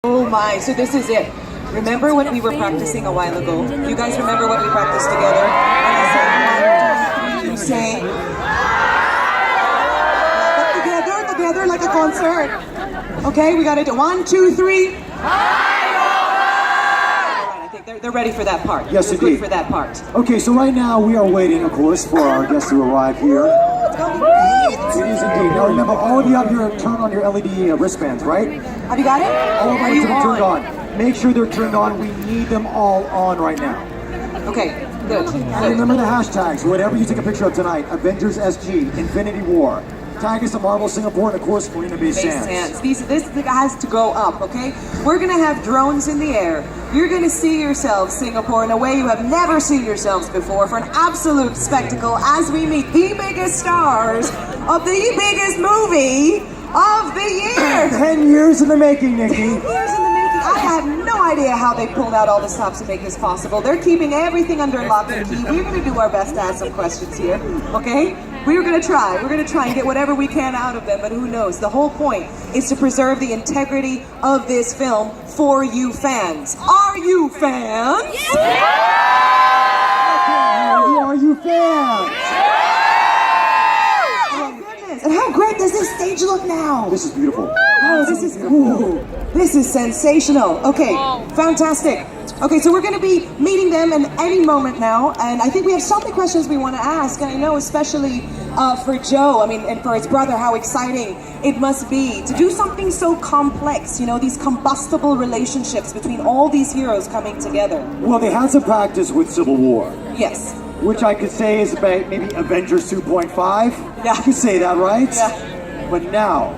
Oh my, so this is it. Remember what we were practicing a while ago? You guys remember what we practiced together? When I said 1, 2, 3, you say... Together like a concert. Okay, we gotta do 1, 2, 3. I think they're ready for that part. Yes, they're indeed. Good for that part. Okay, so right now we are waiting, of course, for our guests to arrive here. It's gonna be great. It is indeed. Now remember, all of you have your turn on your LED wristbands, right? Have you got it? All of Are them you to be turned on? on. Make sure they're turned on. We need them all on right now. Okay, good. And remember the hashtags, whatever you take a picture of tonight, Avengers SG, Infinity War. Tag us at Marvel Singapore, and of course, Marina Bay Sands. This has to go up, okay? We're gonna have drones in the air. You're gonna see yourselves, Singapore, in a way you have never seen yourselves before, for an absolute spectacle as we meet the biggest stars of the biggest movie of the year. 10 years in the making, Nikki. 10 years in the making. I have no idea how they pulled out all the stops to make this possible. They're keeping everything under lock and key. We're gonna do our best to ask some questions here, okay? We're gonna try and get whatever we can out of them, but who knows? The whole point is to preserve the integrity of this film for you fans. Are you fans? Are you fans? Oh goodness, and how great does this stage look now? This is beautiful. Oh, this is sensational. Okay, fantastic. Okay, so we're going to be meeting them in any moment now, and I think we have so many questions we want to ask, and I know especially for Joe, and for his brother, how exciting it must be to do something so complex, these combustible relationships between all these heroes coming together. Well, they had some practice with Civil War. Yes. Which I could say is about maybe Avengers 2.5. Yeah. You could say that, right? Yeah. But now,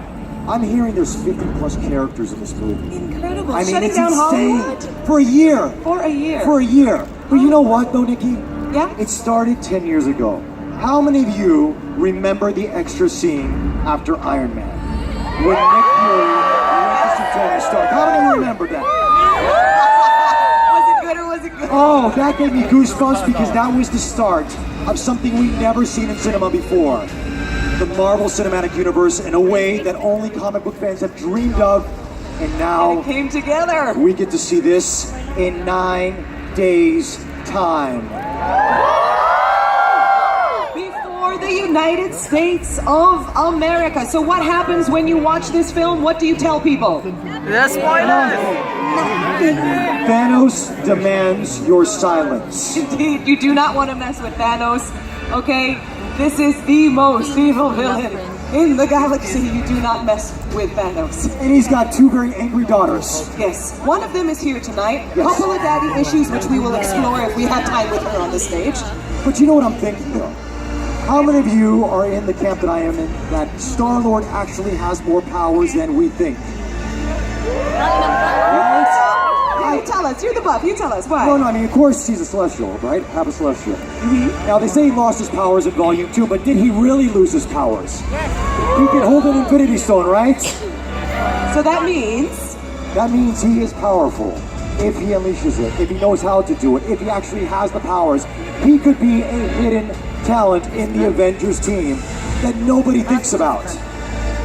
I'm hearing there's 50 plus characters in this movie. Incredible. Shutting it's down insane. Hollywood. For a year. For a year. For a year. But you know what, though, Nikki? Yeah? It started 10 years ago. How many of you remember the extra scene after Iron Man? When Nick Fury went to see Tony Stark. How many of you remember that? Was it good or was it good? Oh, that gave me goosebumps because that was the start of something we've never seen in cinema before. The Marvel Cinematic Universe in a way that only comic book fans have dreamed of, and now It came together. we get to see this in 9 days' time. Before the United States of America. So what happens when you watch this film? What do you tell people? Thanos demands your silence. Indeed, you do not want to mess with Thanos, okay? This is the most evil villain in the galaxy. You do not mess with Thanos. And he's got 2 very angry daughters. Yes, one of them is here tonight. Yes. Couple of daddy issues, which we will explore if we have time with her on the stage. But you know what I'm thinking, though? How many of you are in the camp that I am in, that Star-Lord actually has more powers than we think? You tell us, you're the buff, you tell us, why? No, of course he's a Celestial, right? Half a Celestial. Now, they say he lost his powers in Volume 2, but did he really lose his powers? He can hold an Infinity Stone, right? So that means... That means he is powerful. If he unleashes it, if he knows how to do it, if he actually has the powers, he could be a hidden talent in the Avengers team that nobody thinks about.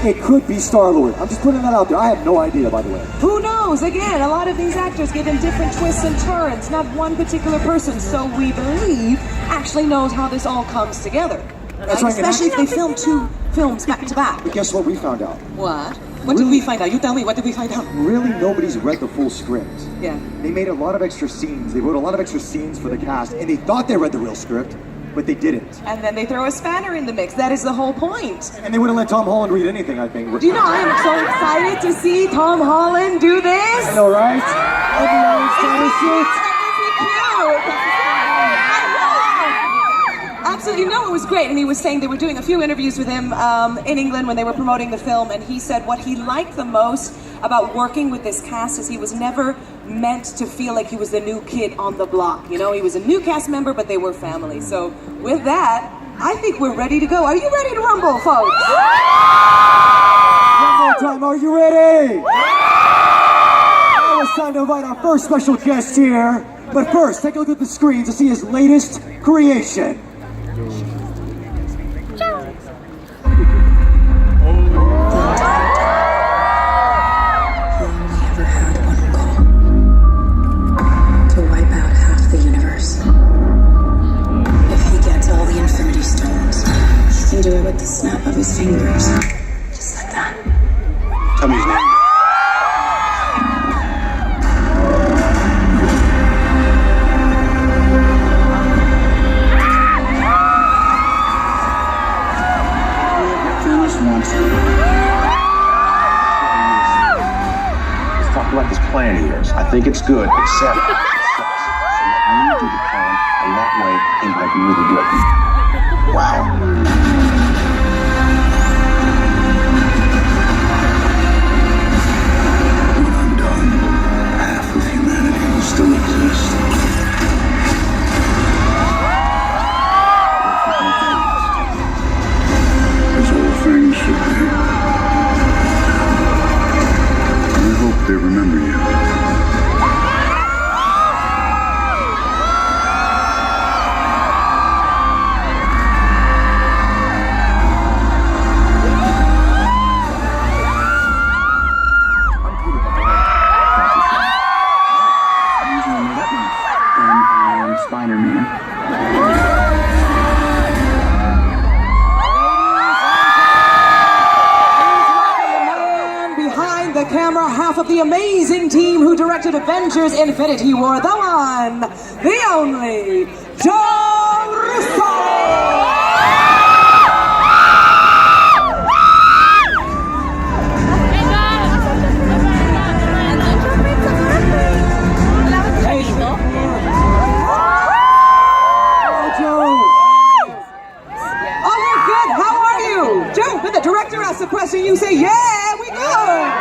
It could be Star-Lord. I'm just putting that out there. I have no idea, by the way. Who knows? Again, a lot of these actors give him different twists and turns, not one particular person, so we believe actually knows how this all comes together. That's right. Especially if they film 2 films back to back. But guess what we found out? What? What did we find out? You tell me, what did we find out? Really, nobody's read the full script. Yeah. They made a lot of extra scenes. They wrote a lot of extra scenes for the cast, and they thought they read the real script, but they didn't. And then they throw a spanner in the mix. That is the whole point. And they wouldn't let Tom Holland read anything, I think. Do you know, I am so excited to see Tom Holland do this. I know, right? Everyone's trying to shoot. Absolutely, no, it was great. And he was saying they were doing a few interviews with him in England when they were promoting the film, and he said what he liked the most about working with this cast is he was never meant to feel like he was the new kid on the block. He was a new cast member, but they were family. So with that, I think we're ready to go. Are you ready to rumble, folks? One more time, are you ready? Now it's time to invite our first special guest here. But first, take a look at the screen to see his latest creation. Ever had one of his fingers. Just like that. Tell me his name. Let's talk about this plan of yours. I think it's good, except it sucks. So let me do the plan, and that way it might be really good. Wow. When I'm done, half of humanity will still exist. As all things should be. I hope they remember you. Behind the camera, half of the amazing team who directed Avengers Infinity War, the one, the only, Joe Russo! When the director asks a question, you say, yeah, we good.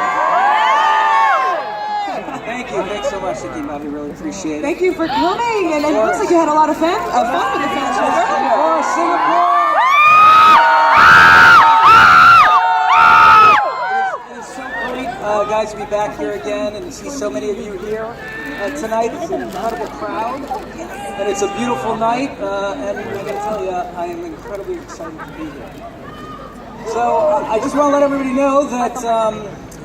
Thank you. Thanks so much, Team. I really appreciate it. Thank you for coming. And it looks like you had a lot of fun with the fans show earlier. Oh, Singapore! It is so great, guys, to be back here again and to see so many of you here tonight. It's an incredible crowd, and it's a beautiful night. And I got to tell you, I am incredibly excited to be here. So I just want to let everybody know that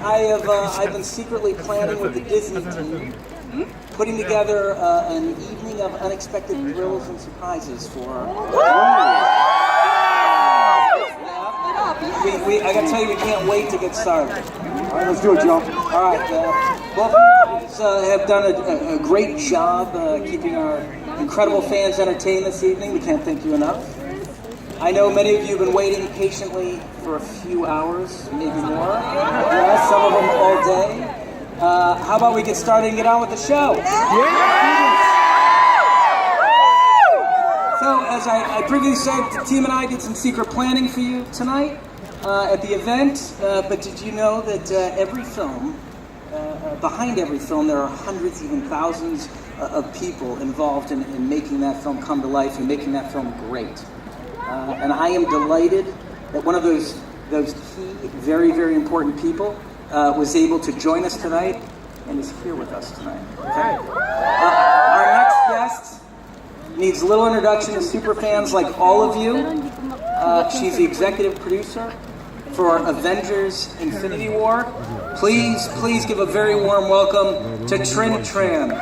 I've been secretly planning with the Disney team, putting together an evening of unexpected thrills and surprises for. I got to tell you, we can't wait to get started. All right, let's do it, Joe. All right, both of you have done a great job keeping our incredible fans entertained this evening. We can't thank you enough. I know many of you have been waiting patiently for a few hours, maybe more. Yeah, some of them all day. How about we get started and get on with the show? So, as I previously said, the team and I did some secret planning for you tonight at the event. But did you know that every film, behind every film, there are hundreds, even thousands of people involved in making that film come to life and making that film great. And I am delighted that one of those key, very, very important people was able to join us tonight and is here with us tonight. Okay? Our next guest needs little introduction to superfans like all of you. She's the executive producer for Avengers Infinity War. Please give a very warm welcome to Trinh Tran.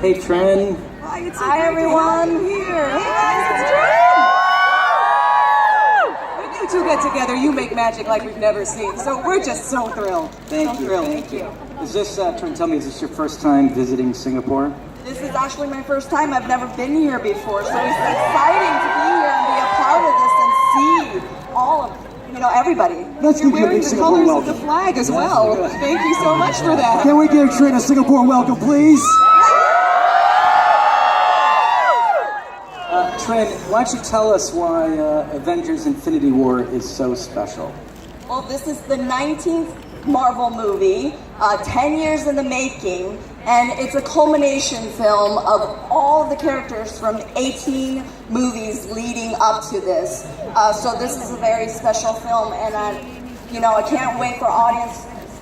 Hey, Trinh. Hi, everyone. Here. Hey, guys, it's Trinh. When you two get together, you make magic like we've never seen. So we're just so thrilled. Thank you. Is this, Trinh, tell me, is this your first time visiting Singapore? This is actually my first time. I've never been here before, so it's exciting to be here and be a part of this and see all of, everybody. Let's You're give you a wearing big the Singapore colors welcome. of the flag as well. Thank you so much for that. Can we give Trinh a Singapore welcome, please? Trinh, why don't you tell us why Avengers Infinity War is so special? Well, this is the 19th Marvel movie, 10 years in the making, and it's a culmination film of all of the characters from 18 movies leading up to this. So this is a very special film, and I can't wait for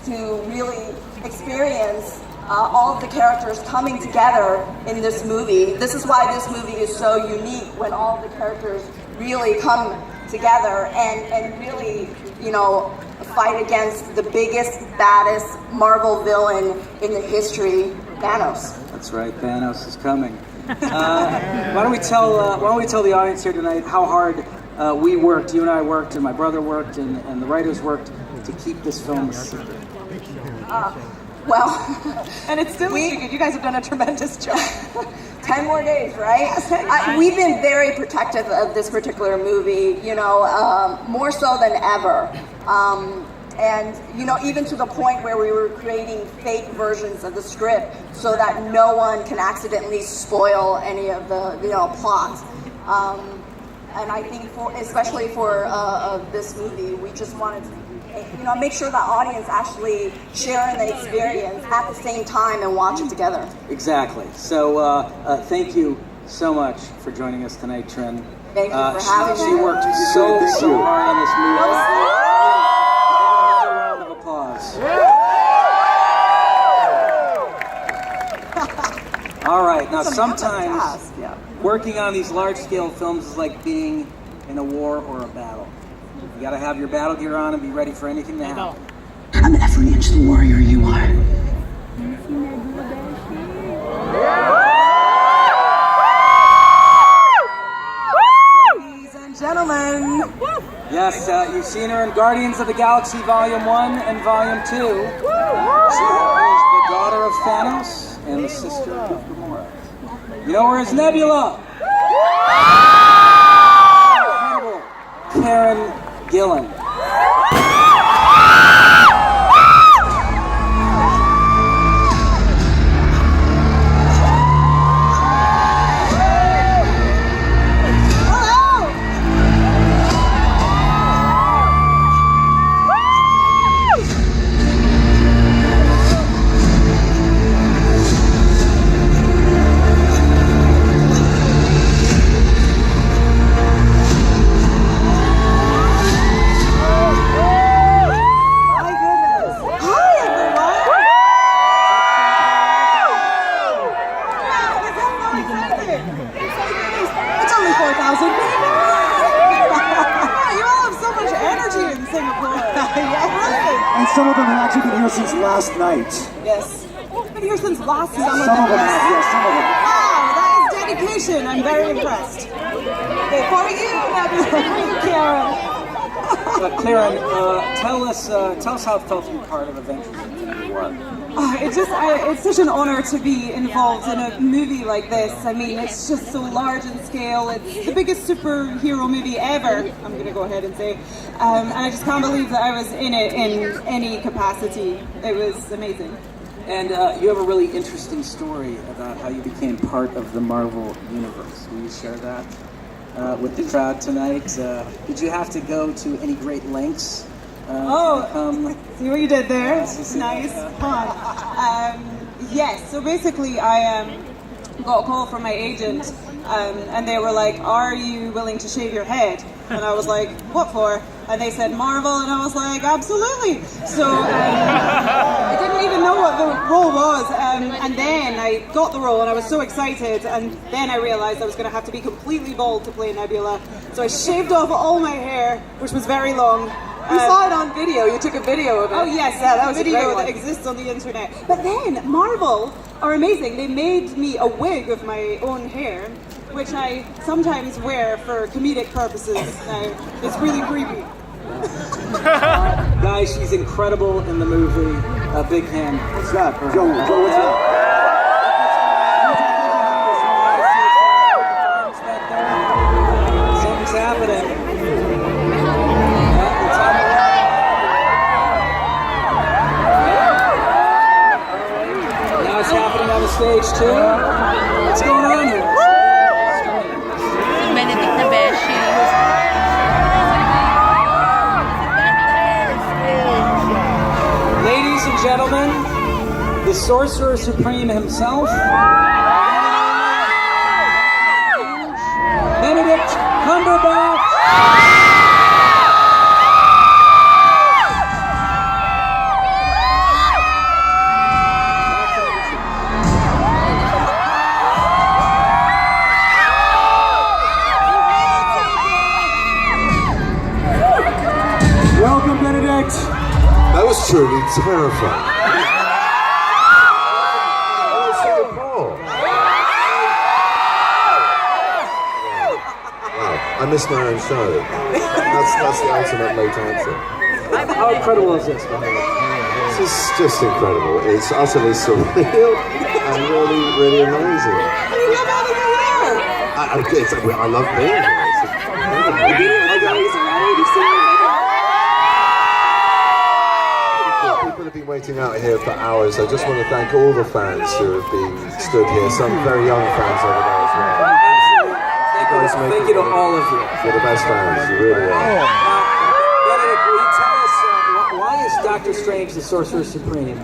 to really experience all of the characters coming together in this movie. This is why this movie is so unique, when all the characters really come together and really, you know, fight against the biggest, baddest Marvel villain in the history, Thanos. That's right, Thanos is coming. Why don't we tell the audience here tonight how hard we worked, you and I worked, and my brother worked, and the writers worked to keep this film a secret. Well, And it's still a secret. You guys have done a tremendous job. 10 more days, right? We've been very protective of this particular movie, you know, more so than ever. And, you know, even to the point where we were creating fake versions of the script so that no one can accidentally spoil any of the, you know, plot. And I think, especially for this movie, we just wanted to, you know, make sure the audience actually share in the experience at the same time and watch it together. Exactly. So thank you so much for joining us tonight, Trin. Thank you for having She me. worked so hard on this movie. Another round of applause. All right. Now, sometimes working on these large-scale films is like being in a war or a battle. You got to have your battle gear on and be ready for anything to happen. I'm every inch the warrior you are. Ladies and gentlemen. Yes, you've seen her in Guardians of the Galaxy Volume 1 and Volume 2. She is the daughter of Thanos and the sister of Gamora. You know her as Nebula. Incredible. Karen Gillan. It's only 4,000 people. You all have so much energy in Singapore. Yes. And some of them have actually been here since last night. Yes. Been here since last summer. Some of them have, yes, some of them. Wow, that is dedication. I'm very impressed. Okay, for you, Karen. Karen, tell us how it felt to be part of Avengers Infinity War. It's such an honor to be involved in a movie like this. I mean, it's just so large in scale. It's the biggest superhero movie ever, I'm going to go ahead and say. And I just can't believe that I was in it in any capacity. It was amazing. And you have a really interesting story about how you became part of the Marvel Universe. Will you share that with the crowd tonight? Did you have to go to any great lengths to become... See what you did there? Yes, Nice. Fun. Yes, so basically I got a call from my agent and they were like, are you willing to shave your head? And I was like, what for? And they said Marvel, and I was like, absolutely. So I didn't even know what the role was. And then I got the role and I was so excited, and then I realized I was going to have to be completely bald to play Nebula. So I shaved off all my hair, which was very long. We saw it on video. You took a video of it. Oh yes, yeah, that was a video a great one. that exists on the internet. But then Marvel are amazing. They made me a wig of my own hair, which I sometimes wear for comedic purposes. It's really creepy. Guys, she's incredible in the movie. A big hand. What's that? Joe, what's that? Something's happening. Now it's happening on the stage too. What's going on here? Benedict na Beshi. Ladies and gentlemen, the Sorcerer Supreme himself, Benedict Cumberbatch. absolutely terrifying. Oh, Singapore. Wow, I missed my own show. That's the ultimate late answer. How incredible is this? This is just incredible. It's utterly surreal and really, really amazing. You love having her here. I love being here. People have been waiting out here for hours. I just want to thank all the fans who have been stood here. Some very young fans over there as well. Thank you to all of you. You're the best fans. You really are. Benedict, will you tell us why is Doctor Strange the Sorcerer Supreme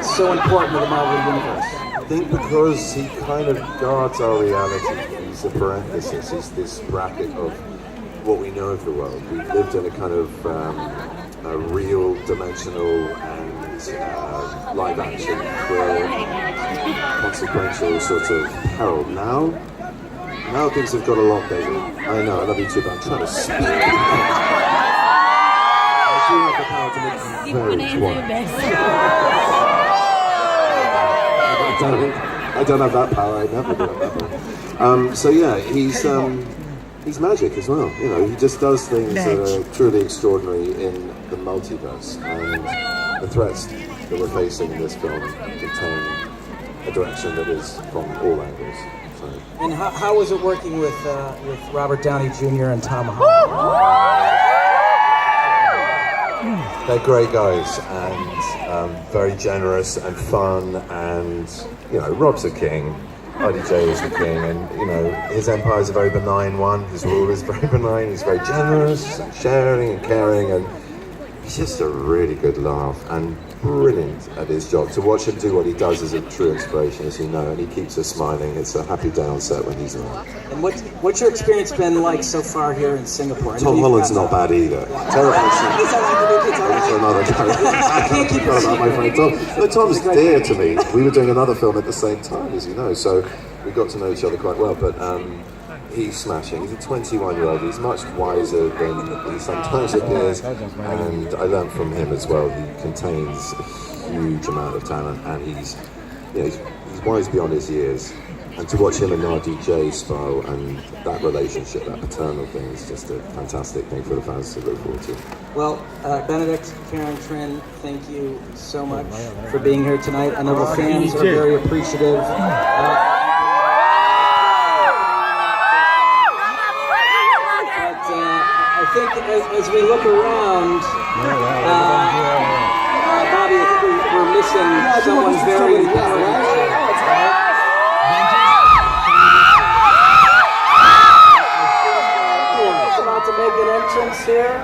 so important to the Marvel Universe? I think because he kind of guards our reality. He's a parenthesis. He's this bracket of what we know of the world. We've lived in a kind of a real, dimensional, and live action, real, consequential sort of peril. Now things have got a lot bigger. I know, I love you too, but I'm trying to speak. I do have the power to make very quiet. I don't have that power. I never do have that power. So yeah, he's magic as well. You know, he just does things that are truly extraordinary in the multiverse, and the threats that we're facing in this film contain a direction that is from all angles. So. And how was it working with Robert Downey Jr. and Tom Holland? They're great guys and very generous and fun, and you know, Rob's a king. RDJ is the king, and you know, his empire is a very benign one. His rule is very benign. He's very generous and sharing and caring, and he's just a really good laugh and brilliant at his job. To watch him do what he does is a true inspiration, as you know, and he keeps us smiling. It's a happy day on set when he's around. And what's your experience been like so far here in Singapore? Tom Holland's not bad either. Terrible. He's Another character. I can't keep about my friend Tom. No, Tom's dear to me. We were doing another film at the same time, as you know, so we got to know each other quite well. But he's smashing. He's a 21-year-old. He's much wiser than he sometimes appears, and I learned from him as well. He contains a huge amount of talent, and he's wise beyond his years. And to watch him and RDJ spar and that relationship, that paternal thing, is just a fantastic thing for the fans to look forward to. Well, Benedict, Karen, Trin, thank you so much for being here tonight. I know the fans are very appreciative. I think as we look around, Bobby, I think we're missing someone very important. About to make an entrance here.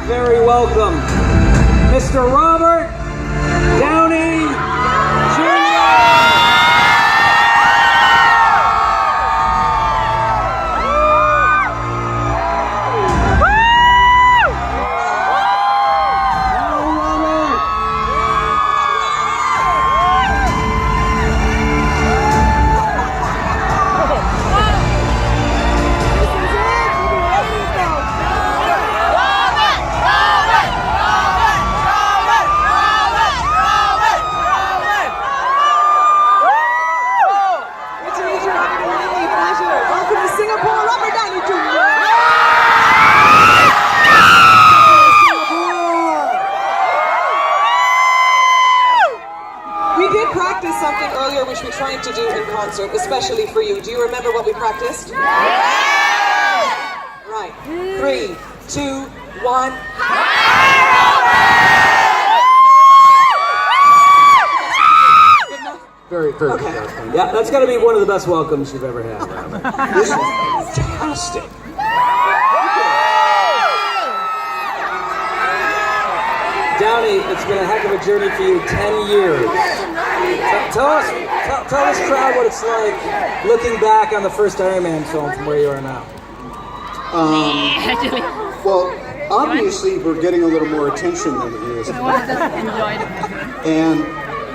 Very welcome, Mr. Robert Downey Jr. Something earlier which we tried to do in concert, especially for you. Do you remember what we practiced? Yes! Right. 3, 2, 1. Very, very okay. good. Yeah, that's got to be one of the best welcomes you've ever had. This is fantastic. Downey, it's been a heck of a journey for you, 10 years. Tell this crowd what it's like looking back on the first Iron Man film from where you are now. Well, obviously we're getting a little more attention than we used to. And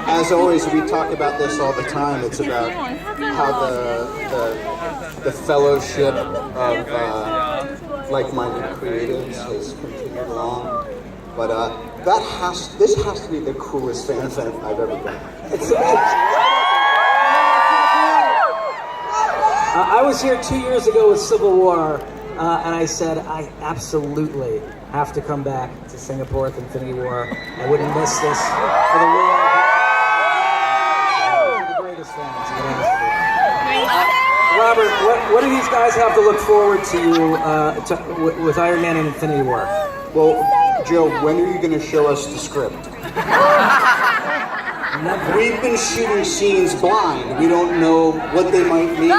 as always, we talk about this all the time. It's about how the fellowship of like-minded creatives has continued along. But this has to be the coolest fan event I've ever been. I was here 2 years ago with Civil War, and I said I absolutely have to come back to Singapore with Infinity War. I wouldn't miss this for the world. The greatest fans. Robert, what do these guys have to look forward to, with Iron Man and Infinity War? Well, Joe, when are you going to show us the script? We've been shooting scenes blind. We don't know what they might mean.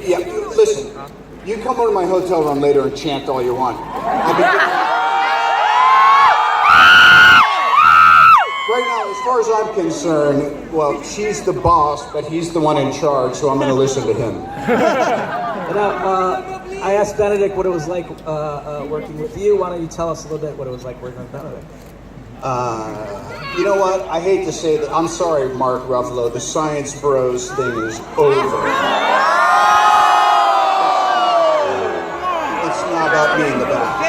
Yeah, listen, you come over to my hotel room later and chant all you want. Right now, as far as I'm concerned, well, she's the boss, but he's the one in charge, so I'm going to listen to him. I asked Benedict what it was like working with you. Why don't you tell us a little bit what it was like working with Benedict? You know what? I hate to say that. I'm sorry, Mark Ruffalo. The Science Bros thing is over. It's not about me in the back.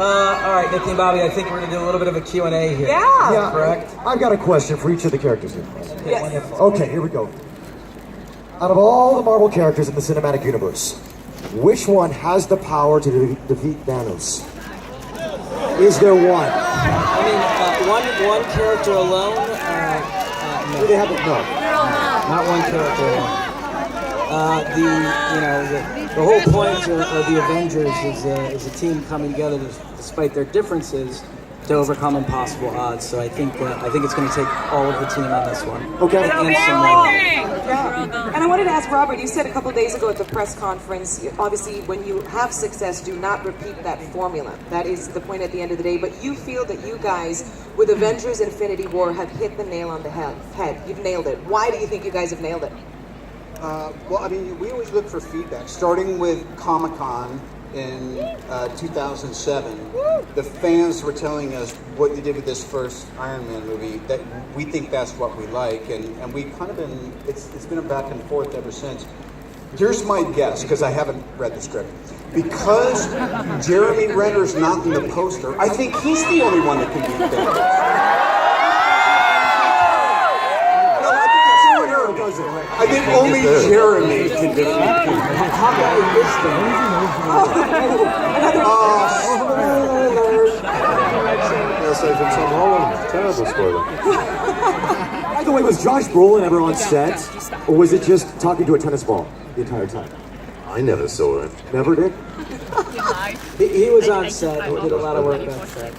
All right, Nikki and Bobby, I think we're going to do a little bit of a Q&A here. Yeah. Correct? I've got a question for each of the characters here. Yes. Okay, here we go. Out of all the Marvel characters in the cinematic universe, which one has the power to defeat Thanos? Is there one? I mean, one character alone? No. Do they have it? No. Not one character alone. The whole point of the Avengers is a team coming together despite their differences to overcome impossible odds. So I think it's going to take all of the team on this one. Okay. And some more. And I wanted to ask Robert, you said a couple days ago at the press conference, obviously when you have success, do not repeat that formula. That is the point at the end of the day. But you feel that you guys, with Avengers Infinity War, have hit the nail on the head. You've nailed it. Why do you think you guys have nailed it? Well, I mean, we always look for feedback. Starting with Comic-Con in 2007, the fans were telling us what you did with this first Iron Man movie, that we think that's what we like, and we've kind of been, it's been a back and forth ever since. Here's my guess, because I haven't read the script. Because Jeremy Renner's not in the poster, I think he's the only one that can beat Thanos. I think only Jeremy can defeat him. Tom Holland. Terrible spoiler. By the way, was Josh Brolin ever on set? Or was it just talking to a tennis ball the entire time? I never saw it. Never did? He was on set. He did a lot of work on set.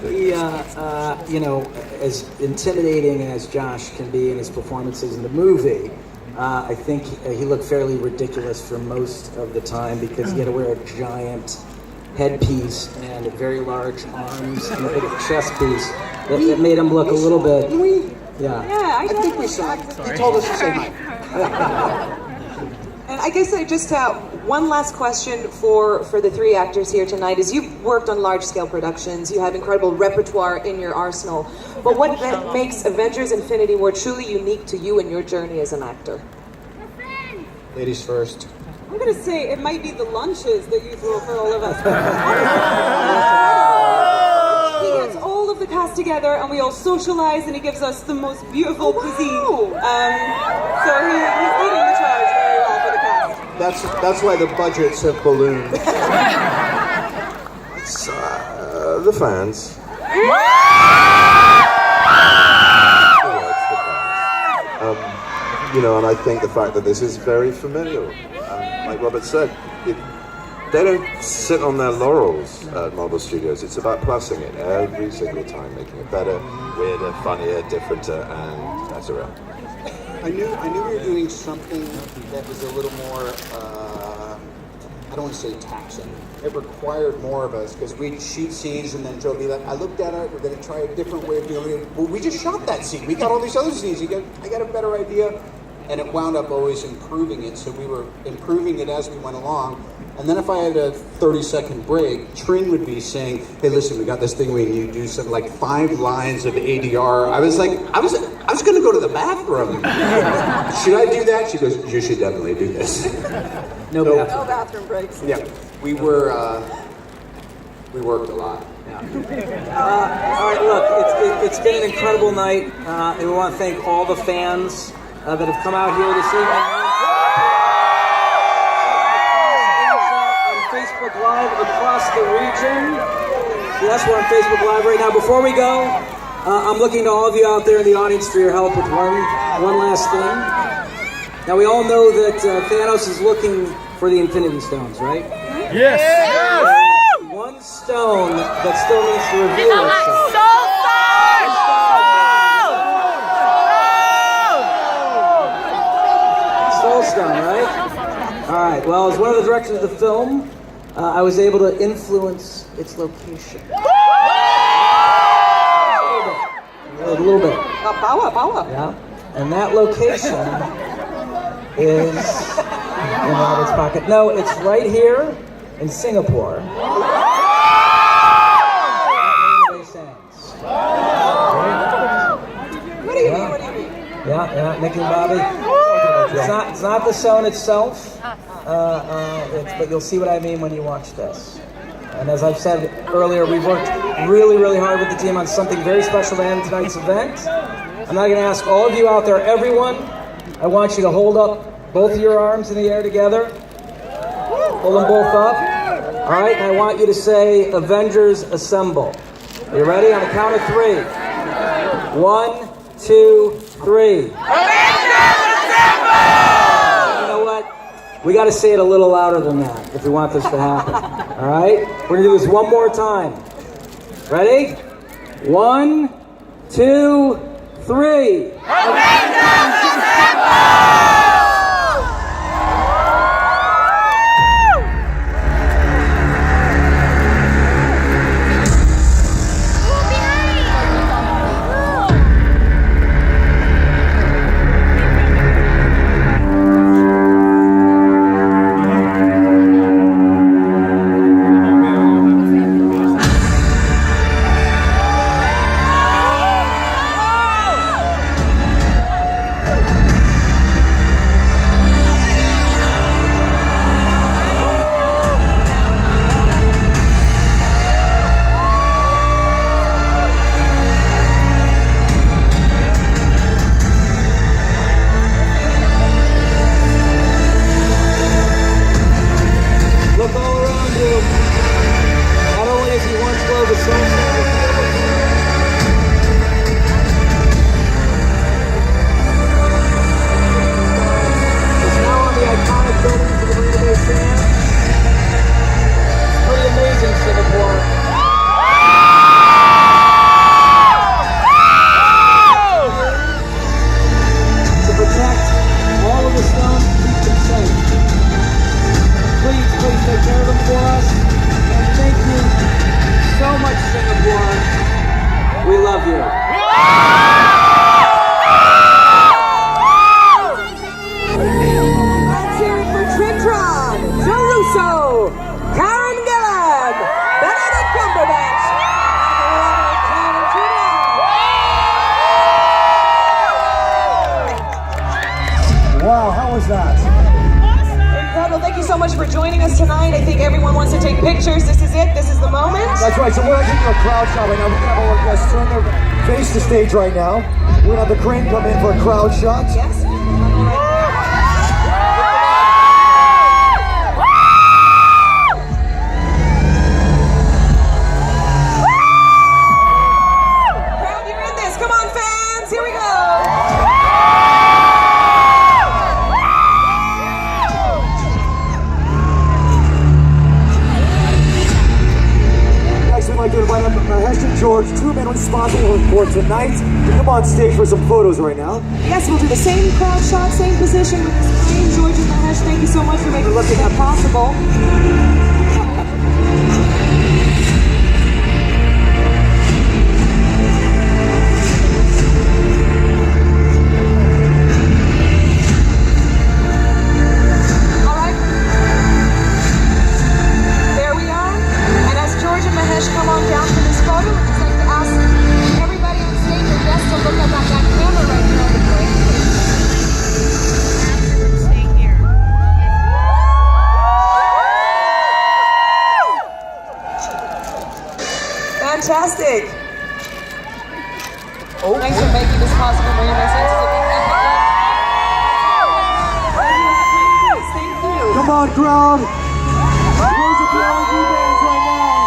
He, as intimidating as Josh can be in his performances in the movie, I think he looked fairly ridiculous for most of the time because he had to wear a giant headpiece and very large arms and a big chest piece that made him look a little bit. Yeah. I think we saw it. He told us to say hi. And I guess I just one last question for the three actors here tonight is you've worked on large-scale productions, you have incredible repertoire in your arsenal, but what makes Avengers Infinity War truly unique to you and your journey as an actor? Ladies first. I'm going to say it might be the lunches that you throw for all of us. He gets all of the cast together and we all socialize and he gives us the most beautiful cuisine. So he's leading the charge very well for the cast. That's why the budgets have ballooned. It's the fans. And I think the fact that this is very familiar, like Robert said, they don't sit on their laurels at Marvel Studios. It's about plussing it every single time, making it better, weirder, funnier, differenter, and better. I knew we were doing something that was a little more, I don't want to say taxing. It required more of us because we'd shoot scenes and then Joe would be like, I looked at it, we're going to try a different way of doing it. Well, we just shot that scene. We got all these other scenes. I got a better idea. and it wound up always improving it. So we were improving it as we went along. And then if I had a 30-second break, Trin would be saying, "Hey, listen, we got this thing where you do something like 5 lines of ADR." I was like, I was going to go to the bathroom. Should I do that? She goes, "You should definitely do this." No No bathroom breaks. Yeah, we worked a lot. All right, look, it's been an incredible night, and we want to thank all the fans that have come out here this evening. On Facebook Live across the region. Yes, we're on Facebook Live right now. Before we go, I'm looking to all of you out there in the audience for your help with one last thing. Now, we all know that Thanos is looking for the Infinity Stones, right? Yes! One stone that still needs to reveal itself. Soul Stone, right? All right. Well, as one of the directors of the film, I was able to influence its location. A little bit. Power. Yeah. And that location is in Robert's pocket. No, it's right here in Singapore. What do you mean? Yeah, Nicky and Bobby. It's not the stone itself, but you'll see what I mean when you watch this. And as I've said earlier, we've worked really, really hard with the team on something very special to end tonight's event. I'm not going to ask all of you out there, everyone, I want you to hold up both of your arms in the air together. Hold them both up. All right, and I want you to say, "Avengers Assemble." Are you ready? On the count of 3. 1, 2, 3. You know what? We got to say it a little louder than that if we want this to happen. All right? We're going to do this one more time. Ready? 1, 2, 3. Incredible. Thank you so much for joining us tonight. I think everyone wants to take pictures. This is it. This is the moment. That's right. So we're actually doing a crowd shot right now. We're going to have our guests turn their face to stage right now. We're going to have the crane come in for a crowd shot. Yes. George, 2 men responsible for tonight. Come on stage for some photos right now. Yes, we'll do the same crowd shot, same position with the screen. George and Mahesh, thank you so much for making that possible. Fantastic. Thanks for making this possible, Maria Mercedes. Thank you. Come on, crowd. Where's the LED bands right now?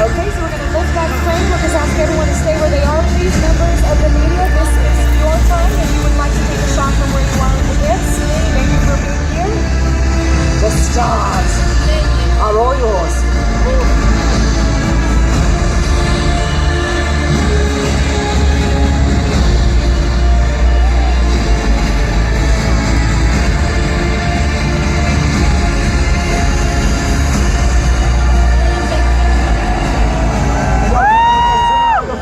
Okay, so we're going to lift that frame. We'll just ask everyone to stay where they are, please. Members of the media, this is your time. If you would like to take a shot from where you are in the hits, thank you for being here. The stars are all yours.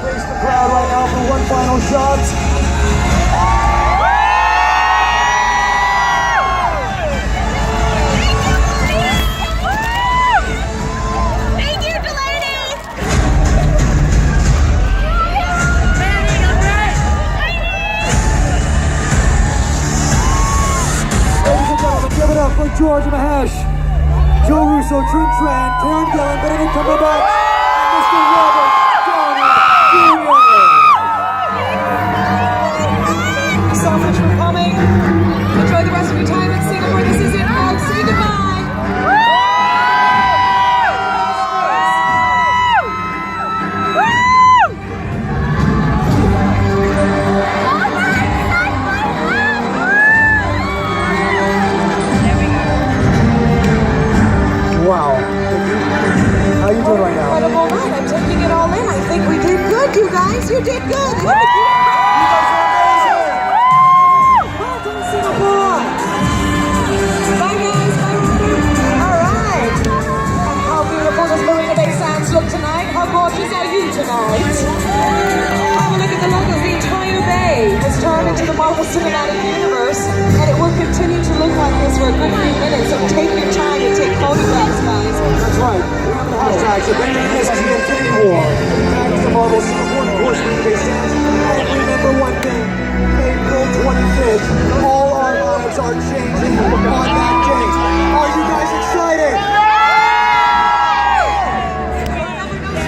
Face the crowd right now for one final shot. Give it up for George Mahesh, Joe Russo, Trin Tran, Karen Gillan, Benedict Cumberbatch, and Mr. Robert Downey Jr. So much for coming. Enjoy the rest of your time in Singapore. This is it, folks. Say goodbye. Wow. How you doing right now? Incredible night. I'm taking it all in. I think we did good, you guys. You did good. Well done, Singapore. Bye, guys. Bye, Robert. All right. And how beautiful does Marina Bay Sands look tonight? How gorgeous are you tonight? Have a look at the logos. The entire bay has turned into the Marvel Cinematic Universe, and it will continue to look like this for a good few minutes. So take your time and take photographs, guys. That's right. Hashtags Avengers Infinity War. That is the Marvel Singapore, of course, Marina Bay Sands. And remember one thing, April 25th, all our lives are changing on that day. Are you guys excited?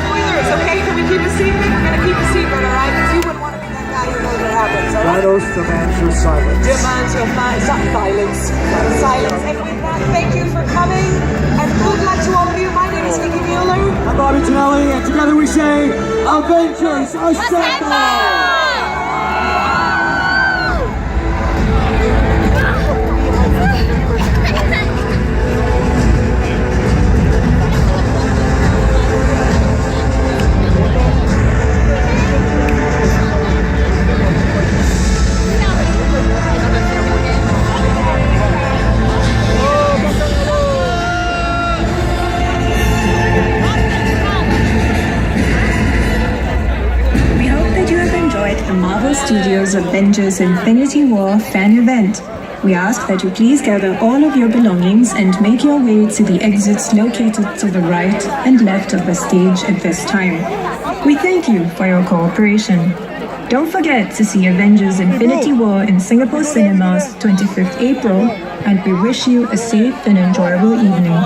Spoilers, okay? Can we keep a secret? We're gonna keep a secret, all right? Because you wouldn't want to be that guy who knows what happens, all right? Thanos demands your silence. Demands your silence. Silence. And with that, thank you for coming, and good luck to all of you. My name is Nikki Mueller. I'm Bobby Tonelli, and together we say, Avengers Assemble! The Marvel Studios Avengers Infinity War fan event. We ask that you please gather all of your belongings and make your way to the exits located to the right and left of the stage at this time. We thank you for your cooperation. Don't forget to see Avengers Infinity War in Singapore cinemas 25th April, and we wish you a safe and enjoyable evening.